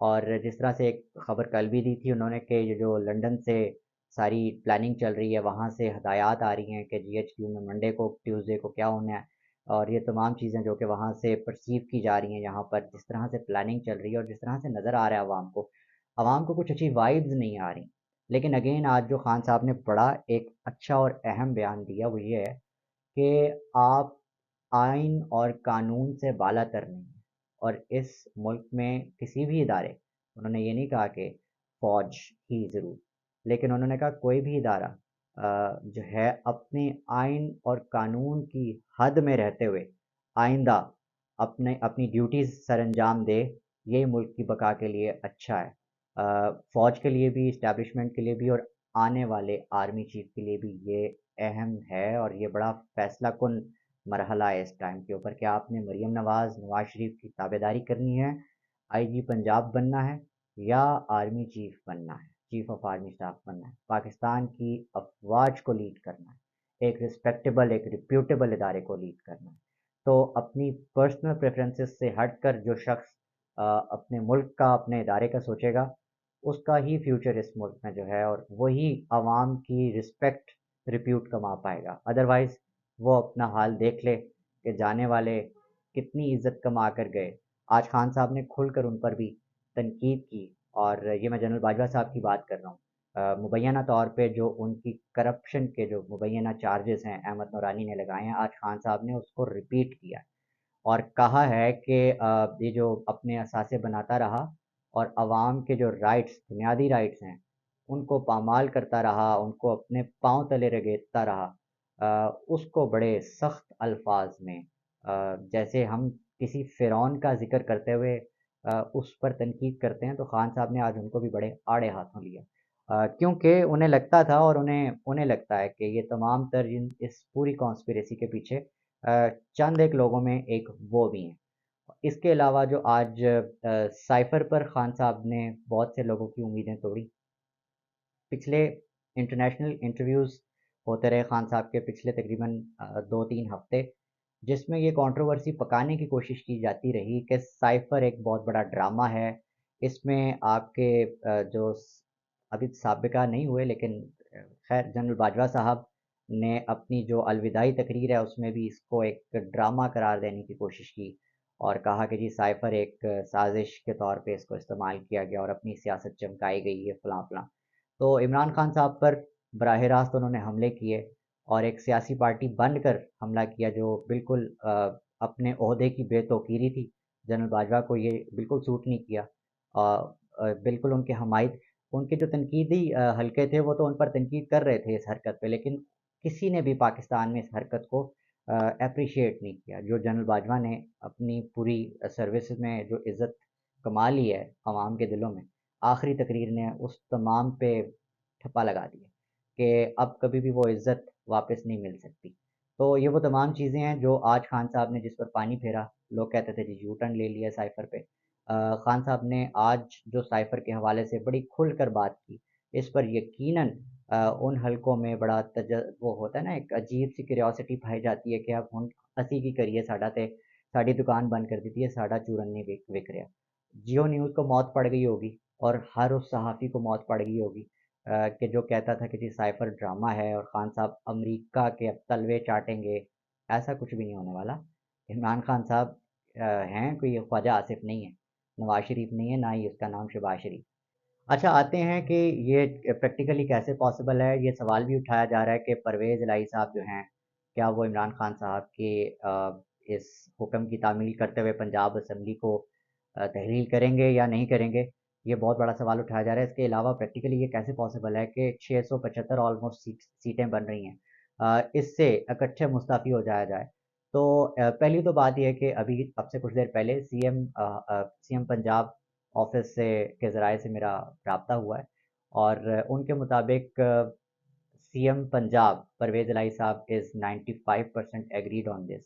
اور جس طرح سے ایک خبر کل بھی دی تھی انہوں نے کہ یہ جو لنڈن سے ساری پلاننگ چل رہی ہے وہاں سے ہدایات آ رہی ہیں کہ جی ایچ کیو میں منڈے کو ٹیوزڈے کو کیا ہونا ہے، اور یہ تمام چیزیں جو کہ وہاں سے پرسیو کی جا رہی ہیں یہاں پر جس طرح سے پلاننگ چل رہی ہے اور جس طرح سے نظر آ رہا ہے عوام کو کچھ اچھی وائبز نہیں آ رہی. لیکن اگین آج جو خان صاحب نے بڑا ایک اچھا اور اہم بیان دیا وہ یہ ہے کہ آپ آئین اور قانون سے بالا تر نہیں ہیں، اور اس ملک میں کسی بھی ادارے، انہوں نے یہ نہیں کہا کہ فوج ہی ضرور، لیکن انہوں نے کہا کوئی بھی ادارہ جو ہے اپنے آئین اور قانون کی حد میں رہتے ہوئے آئندہ اپنی ڈیوٹیز سر انجام دے، یہ ملک کی بقا کے لیے اچھا ہے. فوج کے لیے بھی، اسٹیبلشمنٹ کے لیے بھی، اور آنے والے آرمی چیف کے لیے بھی یہ اہم ہے، اور یہ بڑا فیصلہ کن مرحلہ ہے اس ٹائم کے اوپر کہ آپ نے مریم نواز شریف کی تابع داری کرنی ہے، آئی جی پنجاب بننا ہے یا آرمی چیف بننا ہے، چیف آف آرمی اسٹاف بننا ہے، پاکستان کی افواج کو لیڈ کرنا ہے، ایک رسپیکٹیبل ایک ریپیوٹیبل ادارے کو لیڈ کرنا ہے. تو اپنی پرسنل پریفرنسز سے ہٹ کر جو شخص اپنے ملک کا، اپنے ادارے کا سوچے گا، اس کا ہی فیوچر اس ملک میں جو ہے، اور وہی عوام کی رسپیکٹ ریپیوٹ کما پائے گا. ادروائز وہ اپنا حال دیکھ لے کہ جانے والے کتنی عزت کما کر گئے. آج خان صاحب نے کھل کر ان پر بھی تنقید کی، اور یہ میں جنرل باجوہ صاحب کی بات کر رہا ہوں. مبینہ طور پہ جو ان کی کرپشن کے جو مبینہ چارجز ہیں احمد نورانی نے لگائے ہیں، آج خان صاحب نے اس کو ریپیٹ کیا اور کہا ہے کہ یہ جو اپنے اثاثے بناتا رہا اور عوام کے جو رائٹس، بنیادی رائٹس ہیں، ان کو پامال کرتا رہا، ان کو اپنے پاؤں تلے رگیدتا رہا. اس کو بڑے سخت الفاظ میں جیسے ہم کسی فرعون کا ذکر کرتے ہوئے اس پر تنقید کرتے ہیں، تو خان صاحب نے آج ان کو بھی بڑے آڑے ہاتھوں لیا، کیونکہ انہیں لگتا تھا اور انہیں لگتا ہے کہ یہ تمام تر اس پوری کانسپریسی کے پیچھے چند ایک لوگوں میں ایک وہ بھی ہیں. اس کے علاوہ جو آج سائفر پر خان صاحب نے بہت سے لوگوں کی امیدیں توڑی. پچھلے انٹرنیشنل انٹرویوز ہوتے رہے خان صاحب کے پچھلے تقریباً 2-3 ہفتے، جس میں یہ کنٹروورسی پکانے کی کوشش کی جاتی رہی کہ سائفر ایک بہت بڑا ڈرامہ ہے، اس میں آپ کے جو ابھی سابقہ نہیں ہوئے لیکن خیر جنرل باجوہ صاحب نے اپنی جو الوداعی تقریر ہے اس میں بھی اس کو ایک ڈرامہ قرار دینے کی کوشش کی اور کہا کہ جی سائفر ایک سازش کے طور پہ اس کو استعمال کیا گیا اور اپنی سیاست چمکائی گئی ہے فلاں فلاں. تو عمران خان صاحب پر براہ راست انہوں نے حملے کیے اور ایک سیاسی پارٹی بن کر حملہ کیا جو بالکل اپنے عہدے کی بے توقیری تھی. جنرل باجوہ کو یہ بالکل سوٹ نہیں کیا، بالکل ان کے حمایت، ان کے جو تنقیدی حلقے تھے وہ تو ان پر تنقید کر رہے تھے اس حرکت پہ، لیکن کسی نے بھی پاکستان میں اس حرکت کو اپریشیٹ نہیں کیا. جو جنرل باجوہ نے اپنی پوری سروس میں جو عزت کما لی ہے عوام کے دلوں میں، آخری تقریر نے اس تمام پہ ٹھپا لگا دیا کہ اب کبھی بھی وہ عزت واپس نہیں مل سکتی. تو یہ وہ تمام چیزیں ہیں جو آج خان صاحب نے جس پر پانی پھیرا. لوگ کہتے تھے جی یو ٹرن لے لیا سائفر پہ، خان صاحب نے آج جو سائفر کے حوالے سے بڑی کھل کر بات کی، اس پر یقیناً ان حلقوں میں بڑا وہ ہوتا ہے نا، ایک عجیب سی کیوریوسٹی پائی جاتی ہے کہ اب ہن اسی کی کریے، ساڑی دکان بند کر دیتی ہے، ساڑا چورن نہیں وک رہا. جیو نیوز کو موت پڑ گئی ہوگی اور ہر اس صحافی کو موت پڑ گئی ہوگی کہ جو کہتا تھا کہ جی سائفر ڈرامہ ہے اور خان صاحب امریکہ کے اب تلوے چاٹیں گے. ایسا کچھ بھی نہیں ہونے والا. عمران خان صاحب ہیں کوئی خواجہ آصف نہیں ہے، نواز شریف نہیں ہے، نہ ہی اس کا نام شہباز شریف. اچھا آتے ہیں کہ یہ پریکٹیکلی کیسے پاسبل ہے. یہ سوال بھی اٹھایا جا رہا ہے کہ پرویز الہی صاحب جو ہیں کیا وہ عمران خان صاحب کے اس حکم کی تعمیل کرتے ہوئے پنجاب اسمبلی کو تحلیل کریں گے یا نہیں کریں گے. یہ بہت بڑا سوال اٹھایا جا رہا ہے. اس کے علاوہ پریکٹیکلی یہ کیسے پاسبل ہے کہ 675 آلموسٹ سیٹیں بن رہی ہیں، اس سے اکٹھے مستعفی ہو جایا جائے. تو پہلی تو بات یہ ہے کہ ابھی اب سے کچھ دیر پہلے سی ایم پنجاب آفس کے ذرائع سے میرا رابطہ ہوا ہے اور ان کے مطابق سی ایم پنجاب پرویز الہی صاحب از 95% ایگریڈ آن دس.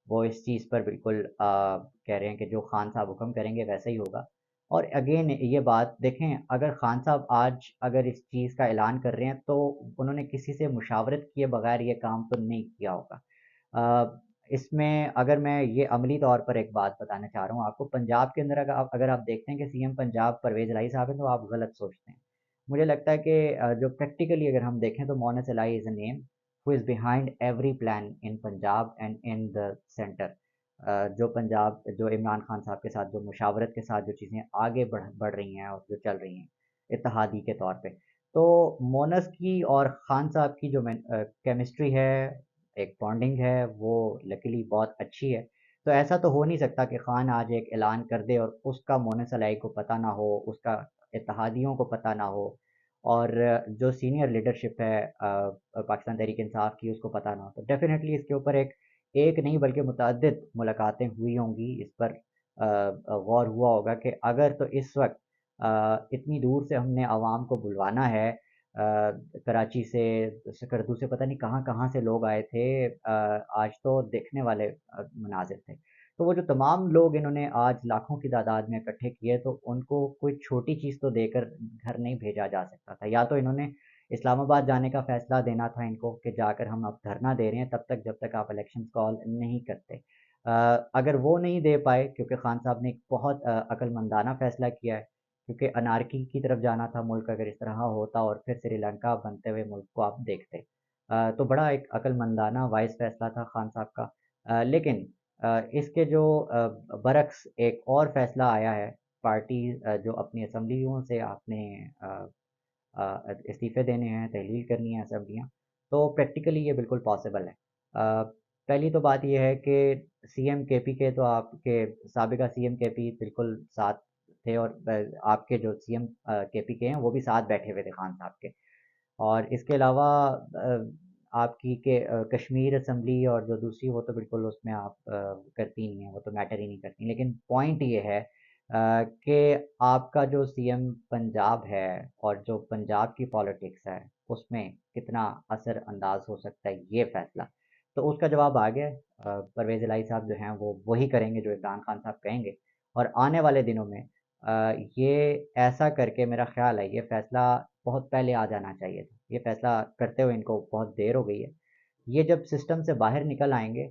وہ اس چیز پر بالکل کہہ رہے ہیں کہ جو خان صاحب حکم کریں گے ویسا ہی ہوگا. اور اگین یہ بات دیکھیں، اگر خان صاحب آج اگر اس چیز کا اعلان کر رہے ہیں تو انہوں نے کسی سے مشاورت کیے بغیر یہ کام تو نہیں کیا ہوگا. اس میں اگر میں یہ عملی طور پر ایک بات بتانا چاہ رہا ہوں آپ کو، پنجاب کے اندر اگر آپ دیکھتے ہیں کہ سی ایم پنجاب پرویز الہی صاحب ہیں تو آپ غلط سوچتے ہیں. مجھے لگتا ہے کہ جو پریکٹیکلی اگر ہم دیکھیں تو Moonis Elahi is a name who is behind every plan in Punjab and in the centre. جو پنجاب جو عمران خان صاحب کے ساتھ جو مشاورت کے ساتھ جو چیزیں آگے بڑھ رہی ہیں اور جو چل رہی ہیں اتحادی کے طور پہ، تو مونس کی اور خان صاحب کی جو کیمسٹری ہے، ایک بانڈنگ ہے، وہ لکیلی بہت اچھی ہے. تو ایسا تو ہو نہیں سکتا کہ خان آج ایک اعلان کر دے اور اس کا مونس الہی کو پتہ نہ ہو، اس کا اتحادیوں کو پتہ نہ ہو، اور جو سینئر لیڈرشپ ہے پاکستان تحریک انصاف کی اس کو پتہ نہ ہو. تو ڈیفینیٹلی اس کے اوپر ایک نہیں بلکہ متعدد ملاقاتیں ہوئی ہوں گی، اس پر غور ہوا ہوگا کہ اگر تو اس وقت اتنی دور سے ہم نے عوام کو بلوانا ہے، کراچی سے، سکردو سے، پتہ نہیں کہاں کہاں سے لوگ آئے تھے، آج تو دیکھنے والے مناظر تھے. تو وہ جو تمام لوگ انہوں نے آج لاکھوں کی تعداد میں اکٹھے کیے، تو ان کو کوئی چھوٹی چیز تو دے کر گھر نہیں بھیجا جا سکتا تھا. یا تو انہوں نے اسلام آباد جانے کا فیصلہ دینا تھا ان کو کہ جا کر ہم اب دھرنا دے رہے ہیں تب تک جب تک آپ الیکشن کال نہیں کرتے. اگر وہ نہیں دے پائے، کیونکہ خان صاحب نے ایک بہت عقل مندانہ فیصلہ کیا ہے، کیونکہ انارکی کی طرف جانا تھا ملک اگر اس طرح ہوتا اور پھر سری لنکا بنتے ہوئے ملک کو آپ دیکھتے، تو بڑا ایک عقل مندانہ وائز فیصلہ تھا خان صاحب کا. لیکن اس کے جو برعکس ایک اور فیصلہ آیا ہے، پارٹی جو اپنی اسمبلیوں سے آپ نے استعفے دینے ہیں، تحلیل کرنی ہے اسمبلیاں، تو پریکٹیکلی یہ بالکل پاسبل ہے. پہلی تو بات یہ ہے کہ سی ایم کے پی کے تو آپ کے سابقہ سی ایم کے پی بالکل ساتھ تھے، اور آپ کے جو سی ایم کے پی کے ہیں وہ بھی ساتھ بیٹھے ہوئے تھے خان صاحب کے. اور اس کے علاوہ آپ کی کہ کشمیر اسمبلی اور جو دوسری وہ تو بالکل اس میں آپ کرتی نہیں ہیں، وہ تو میٹر ہی نہیں کرتی. لیکن پوائنٹ یہ ہے کہ آپ کا جو سی ایم پنجاب ہے اور جو پنجاب کی پالیٹکس ہے اس میں کتنا اثر انداز ہو سکتا ہے یہ فیصلہ، تو اس کا جواب آ گیا. پرویز الہی صاحب جو ہیں وہ وہی کریں گے جو عمران خان صاحب کہیں گے. اور آنے والے دنوں میں یہ ایسا کر کے میرا خیال ہے یہ فیصلہ بہت پہلے آ جانا چاہیے تھا. یہ فیصلہ کرتے ہوئے ان کو بہت دیر ہو گئی ہے. یہ جب سسٹم سے باہر نکل آئیں گے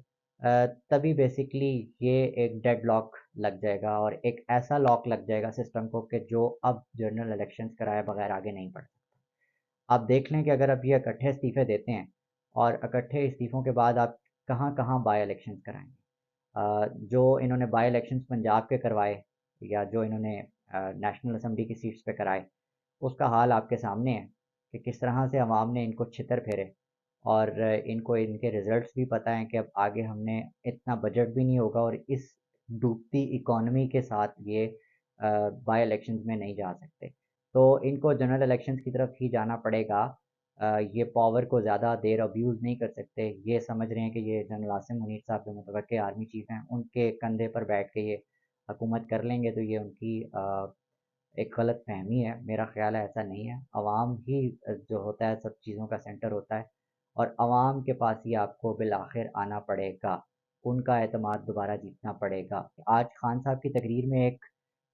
تبھی بیسکلی یہ ایک ڈیڈ لاک لگ جائے گا، اور ایک ایسا لاک لگ جائے گا سسٹم کو کہ جو اب جنرل الیکشنز کرائے بغیر آگے نہیں بڑھ سکتا. آپ دیکھ لیں کہ اگر اب یہ اکٹھے استعفے دیتے ہیں اور اکٹھے استعفوں کے بعد آپ کہاں کہاں بائی الیکشنز کرائیں گے. جو انہوں نے بائی الیکشنز پنجاب کے کروائے یا جو انہوں نے نیشنل اسمبلی کی سیٹس پہ کرائے، اس کا حال آپ کے سامنے ہے کہ کس طرح سے عوام نے ان کو چھتر پھیرے، اور ان کو ان کے رزلٹس بھی پتہ ہیں کہ اب آگے ہم نے اتنا بجٹ بھی نہیں ہوگا، اور اس ڈوبتی اکانومی کے ساتھ یہ بائی الیکشنز میں نہیں جا سکتے. تو ان کو جنرل الیکشنز کی طرف ہی جانا پڑے گا. یہ پاور کو زیادہ دیر ابیوز نہیں کر سکتے. یہ سمجھ رہے ہیں کہ یہ جنرل عاصم منیر صاحب جو متوقع آرمی چیف ہیں ان کے کندھے پر بیٹھ کے یہ حکومت کر لیں گے، تو یہ ان کی ایک غلط فہمی ہے. میرا خیال ہے ایسا نہیں ہے. عوام ہی جو ہوتا ہے سب چیزوں کا سینٹر ہوتا ہے، اور عوام کے پاس ہی آپ کو بالآخر آنا پڑے گا، ان کا اعتماد دوبارہ جیتنا پڑے گا. آج خان صاحب کی تقریر میں ایک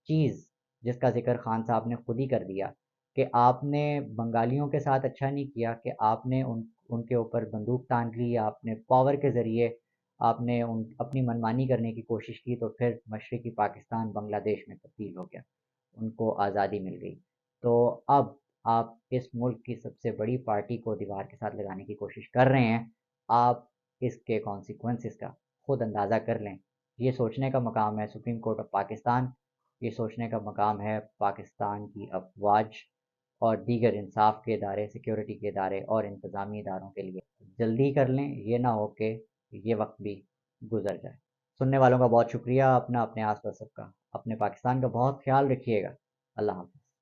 چیز جس کا ذکر خان صاحب نے خود ہی کر دیا کہ آپ نے بنگالیوں کے ساتھ اچھا نہیں کیا کہ آپ نے ان کے اوپر بندوق تان لی، آپ نے پاور کے ذریعے آپ نے اپنی منمانی کرنے کی کوشش کی، تو پھر مشرقی پاکستان بنگلہ دیش میں تبدیل ہو گیا، ان کو آزادی مل گئی. تو اب آپ اس ملک کی سب سے بڑی پارٹی کو دیوار کے ساتھ لگانے کی کوشش کر رہے ہیں. آپ اس کے کانسیکوینسز کا خود اندازہ کر لیں. یہ سوچنے کا مقام ہے سپریم کورٹ آف پاکستان، یہ سوچنے کا مقام ہے پاکستان کی افواج اور دیگر انصاف کے ادارے، سیکیورٹی کے ادارے اور انتظامی اداروں کے لیے. جلدی کر لیں، یہ نہ ہو کہ یہ وقت بھی گزر جائے. سننے والوں کا بہت شکریہ. اپنے آس پاس سب کا، اپنے پاکستان کا بہت خیال رکھیے گا. اللہ حافظ.